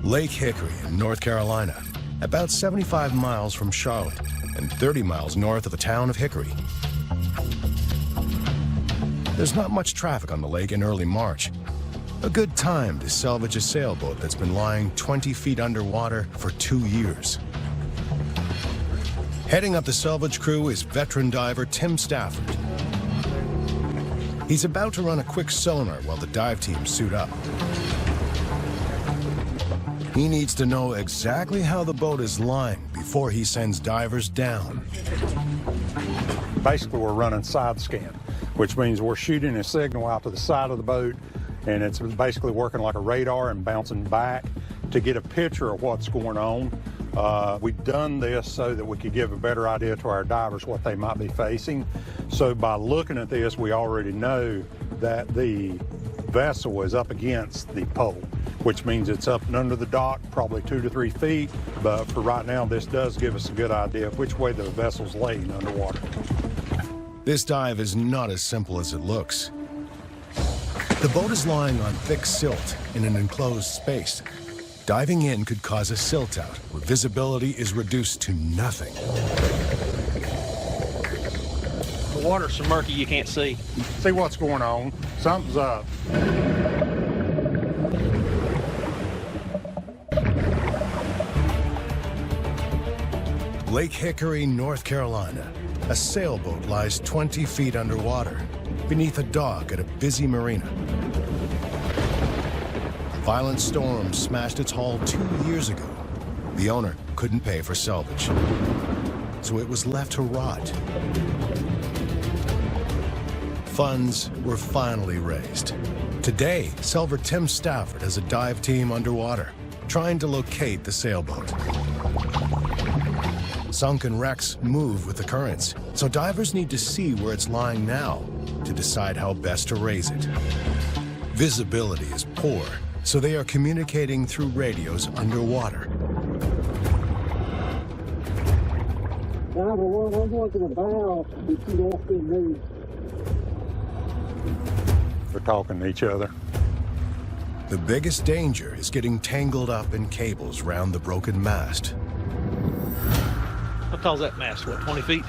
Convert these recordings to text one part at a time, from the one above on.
Lake Hickory in North Carolina, about 75 miles from Charlotte and 30 miles north of the town of Hickory. There's not much traffic on the lake in early March. A good time to salvage a sailboat that's been lying 20 feet underwater for 2 years. Heading up the salvage crew is veteran diver Tim Stafford. He's about to run a quick sonar while the dive team suit up. He needs to know exactly how the boat is lying before he sends divers down. Basically, we're running side scan, which means we're shooting a signal out to the side of the boat, and it's basically working like a radar and bouncing back to get a picture of what's going on. We've done this so that we could give a better idea to our divers what they might be facing. So by looking at this, we already know that the vessel is up against the pole, which means it's up and under the dock, probably 2 to 3 feet. But for right now, this does give us a good idea of which way the vessel's laying underwater. This dive is not as simple as it looks. The boat is lying on thick silt in an enclosed space. Diving in could cause a silt out, where visibility is reduced to nothing. The water's so murky you can't see. See what's going on. Something's up. Lake Hickory, North Carolina. A sailboat lies 20 feet underwater, beneath a dock at a busy marina. A violent storm smashed its hull 2 years ago. The owner couldn't pay for salvage, so it was left to rot. Funds were finally raised. Today, Silver Tim Stafford has a dive team underwater, trying to locate the sailboat. Sunken wrecks move with the currents, so divers need to see where it's lying now to decide how best to raise it. Visibility is poor, so they are communicating through radios underwater. I'm going to the bow. You see off the news. We're talking to each other. The biggest danger is getting tangled up in cables round the broken mast. How tall's that mast? What, 20 feet?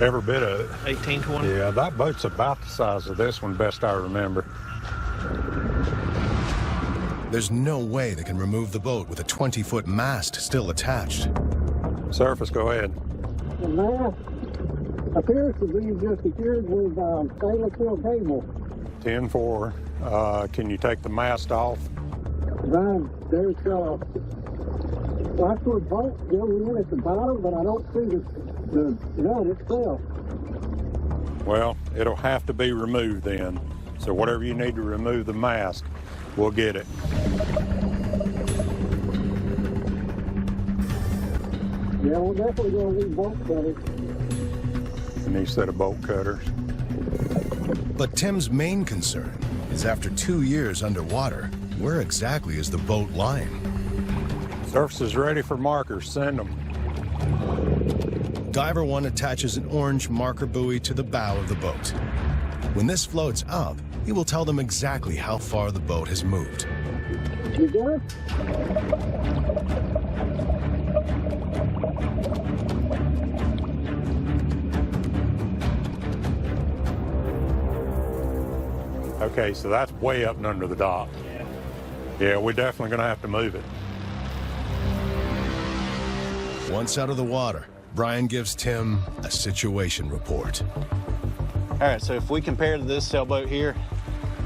Every bit of it. 18, 20? Yeah, that boat's about the size of this one, best I remember. There's no way they can remove the boat with a 20-foot mast still attached. Surface, go ahead. The mast appears to be just secured with stainless steel cable. 10-4. Can you take the mast off? There's that's where the boat's going in at the bottom, but I don't see the nut itself. Well, it'll have to be removed then. So whatever you need to remove the mast, we'll get it. Yeah, we're definitely going to need bolt cutters. A new set of bolt cutters. But Tim's main concern is after 2 years underwater, where exactly is the boat lying? Surface is ready for markers. Send them. Diver 1 attaches an orange marker buoy to the bow of the boat. When this floats up, he will tell them exactly how far the boat has moved. You good? Okay, so that's way up and under the dock. Yeah, we're definitely going to have to move it. Once out of the water, Brian gives Tim a situation report. All right, so if we compare to this sailboat here,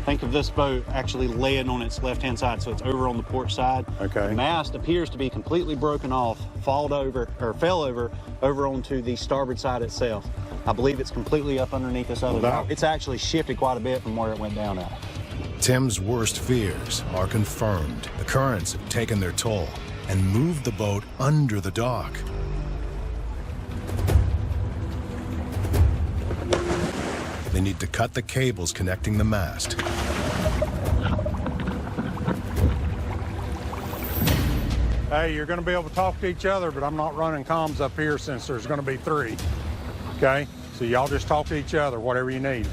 think of this boat actually laying on its left-hand side, so it's over on the port side. Okay. The mast appears to be completely broken off, fell over onto the starboard side itself. I believe it's completely up underneath this other dock. It's actually shifted quite a bit from where it went down at. Tim's worst fears are confirmed. The currents have taken their toll and moved the boat under the dock. They need to cut the cables connecting the mast. Hey, you're going to be able to talk to each other, but I'm not running comms up here since there's going to be 3. Okay? So y'all just talk to each other, whatever you need.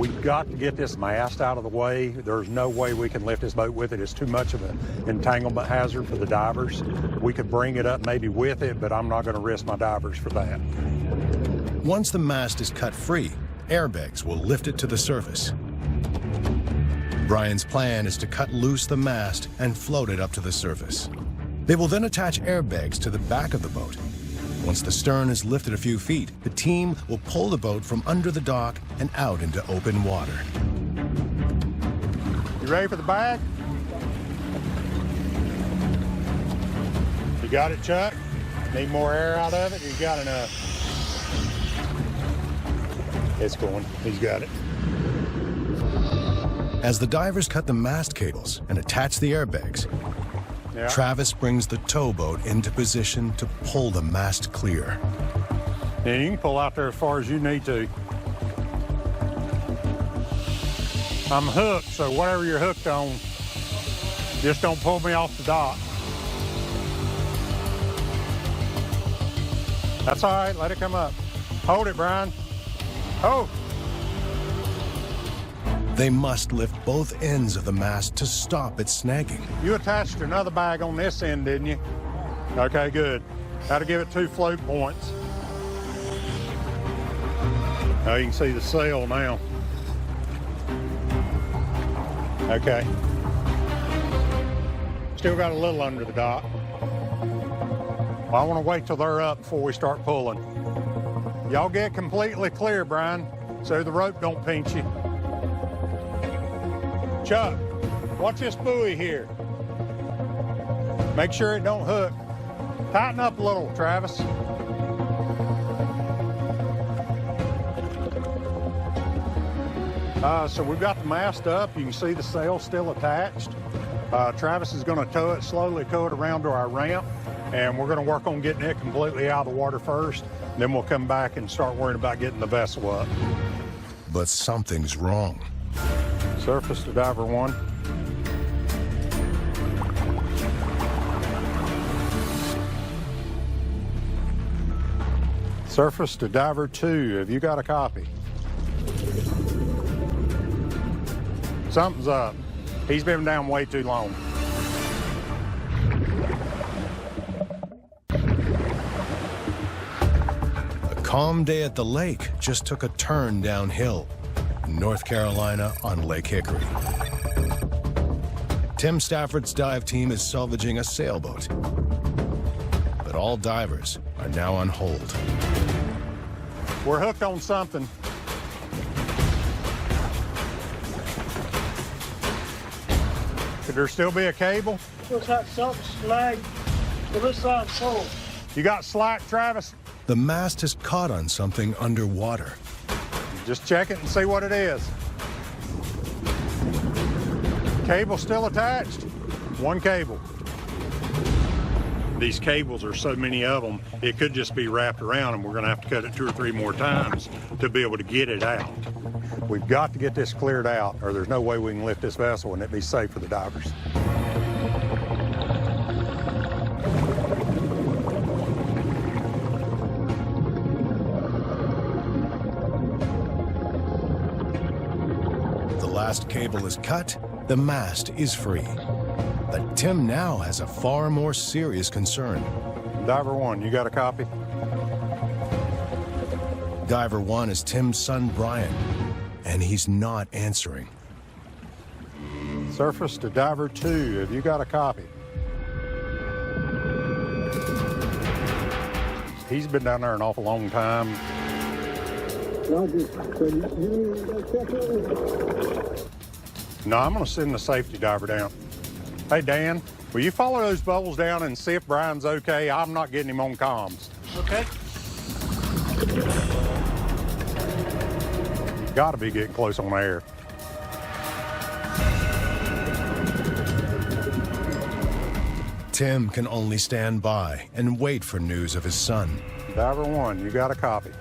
We've got to get this mast out of the way. There's no way we can lift this boat with it. It's too much of an entanglement hazard for the divers. We could bring it up maybe with it, but I'm not going to risk my divers for that. Once the mast is cut free, airbags will lift it to the surface. Brian's plan is to cut loose the mast and float it up to the surface. They will then attach airbags to the back of the boat. Once the stern is lifted a few feet, the team will pull the boat from under the dock and out into open water. You ready for the bag? You got it, Chuck? Need more air out of it? You got enough? It's going. He's got it. As the divers cut the mast cables and attach the airbags, Yeah. Travis brings the towboat into position to pull the mast clear. And you can pull out there as far as you need to. I'm hooked, so whatever you're hooked on, just don't pull me off the dock. That's all right, let it come up. Hold it, Brian. Oh! They must lift both ends of the mast to stop it snagging. You attached another bag on this end, didn't you? Okay, good. That'll give it 2 float points. Now you can see the sail now. Okay. Still got a little under the dock. Well, I want to wait till they're up before we start pulling. Y'all get completely clear, Brian, so the rope don't pinch you. Chuck, watch this buoy here. Make sure it don't hook. Tighten up a little, Travis. So we've got the mast up. You can see the sail still attached. Travis is going to tow it slowly, tow it around to our ramp, and we're going to work on getting it completely out of the water first. Then we'll come back and start worrying about getting the vessel up. But something's wrong. Surface to diver 1. Surface to diver 2. Have you got a copy? Something's up. He's been down way too long. A calm day at the lake just took a turn downhill. North Carolina on Lake Hickory. Tim Stafford's dive team is salvaging a sailboat, but all divers are now on hold. We're hooked on something. Could there still be a cable? Looks like something snagged to this side pole. You got slack, Travis? The mast has caught on something underwater. Just check it and see what it is. Cable still attached. 1 cable. These cables are so many of them, it could just be wrapped around, and we're going to have to cut it 2 or 3 more times to be able to get it out. We've got to get this cleared out, or there's no way we can lift this vessel and it be safe for the divers. The last cable is cut, the mast is free. But Tim now has a far more serious concern. Diver 1, you got a copy? Diver 1 is Tim's son, Brian, and he's not answering. Surface to diver 2, have you got a copy? He's been down there an awful long time. Roger. So you need to go check it? No, I'm going to send the safety diver down. Hey, Dan, will you follow those bubbles down and see if Brian's okay? I'm not getting him on comms. Okay. Got to be getting close on air. Tim can only stand by and wait for news of his son. Diver 1, you got a copy?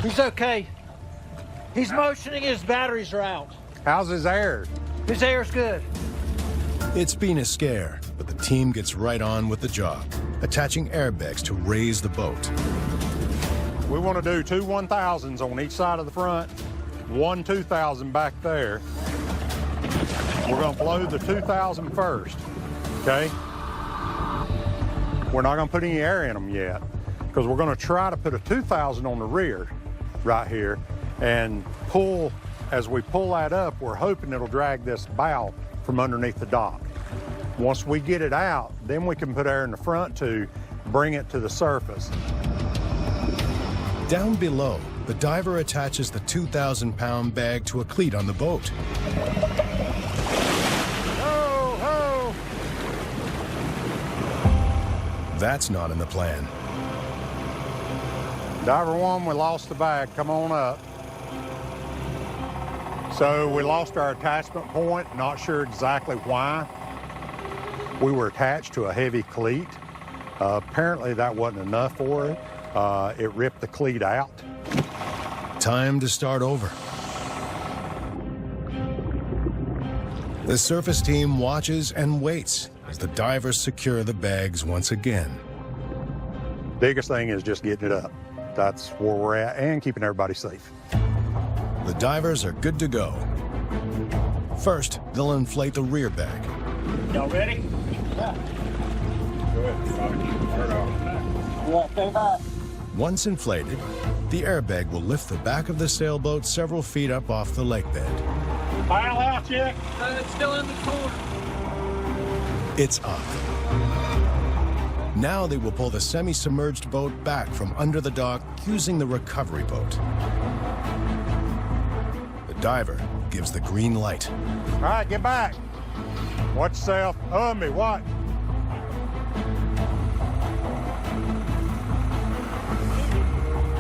He's okay. He's motioning his batteries are out. How's his air? His air's good. It's been a scare, but the team gets right on with the job, attaching airbags to raise the boat. We want to do 2 1000s on each side of the front, 1 2000 back there. We're going to blow the 2000 first, okay? We're not going to put any air in them yet because we're going to try to put a 2000 on the rear right here and pull. As we pull that up, we're hoping it'll drag this bow from underneath the dock. Once we get it out, then we can put air in the front to bring it to the surface. Down below, the diver attaches the 2,000-pound bag to a cleat on the boat. Ho, ho! That's not in the plan. Diver 1, we lost the bag. Come on up. So we lost our attachment point, not sure exactly why. We were attached to a heavy cleat. Apparently that wasn't enough for it. It ripped the cleat out. Time to start over. The surface team watches and waits as the divers secure the bags once again. Biggest thing is just getting it up. That's where we're at, and keeping everybody safe. The divers are good to go. First, they'll inflate the rear bag. Y'all ready? Go ahead, turn off. Yeah, stay back. Once inflated, the airbag will lift the back of the sailboat several feet up off the lake bed. Pile out yet? It's still in the corner. It's up. Now they will pull the semi-submerged boat back from under the dock using the recovery boat. The diver gives the green light. All right, get back. Watch yourself. Oh, me, what?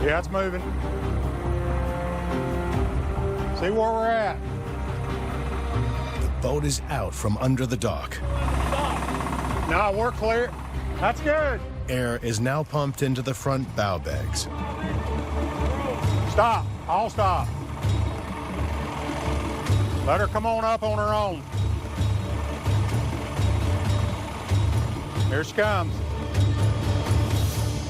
Yeah, it's moving. See where we're at. The boat is out from under the dock. No, we're clear. That's good. Air is now pumped into the front bow bags. Stop. I'll stop. Let her come on up on her own. Here she comes.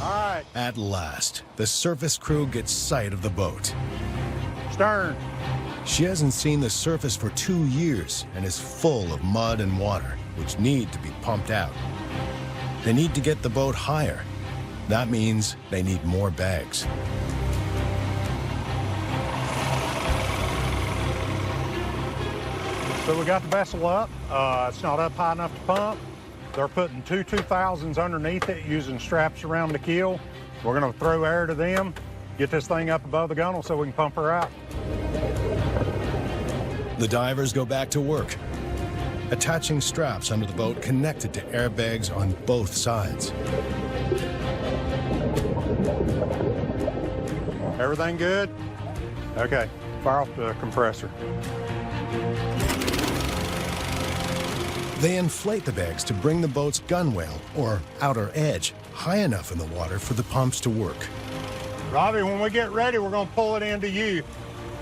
All right. At last, the surface crew gets sight of the boat. Stern. She hasn't seen the surface for 2 years and is full of mud and water, which need to be pumped out. They need to get the boat higher. That means they need more bags. So we got the vessel up. It's not up high enough to pump. They're putting 2 2000s underneath it using straps around the keel. We're going to throw air to them, get this thing up above the gunnel so we can pump her out. The divers go back to work, attaching straps under the boat connected to airbags on both sides. Everything good? Okay, fire off the compressor. They inflate the bags to bring the boat's gunwale, or outer edge, high enough in the water for the pumps to work. Robbie, when we get ready, we're going to pull it into you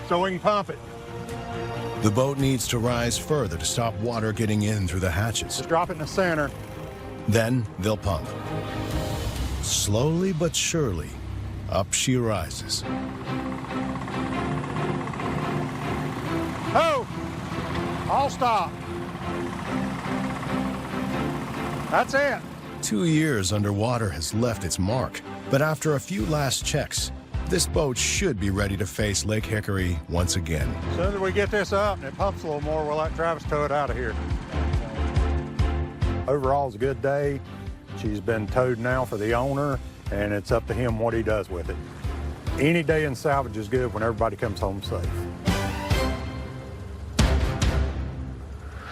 so we can pump it. The boat needs to rise further to stop water getting in through the hatches. Just drop it in the center. Then they'll pump. Slowly but surely, up she rises. Oh! I'll stop. That's it. 2 years underwater has left its mark, but after a few last checks, this boat should be ready to face Lake Hickory once again. As soon as we get this up and it pumps a little more, we'll let Travis tow it out of here. Overall, it's a good day. She's been towed now for the owner, and it's up to him what he does with it. Any day in salvage is good when everybody comes home safe.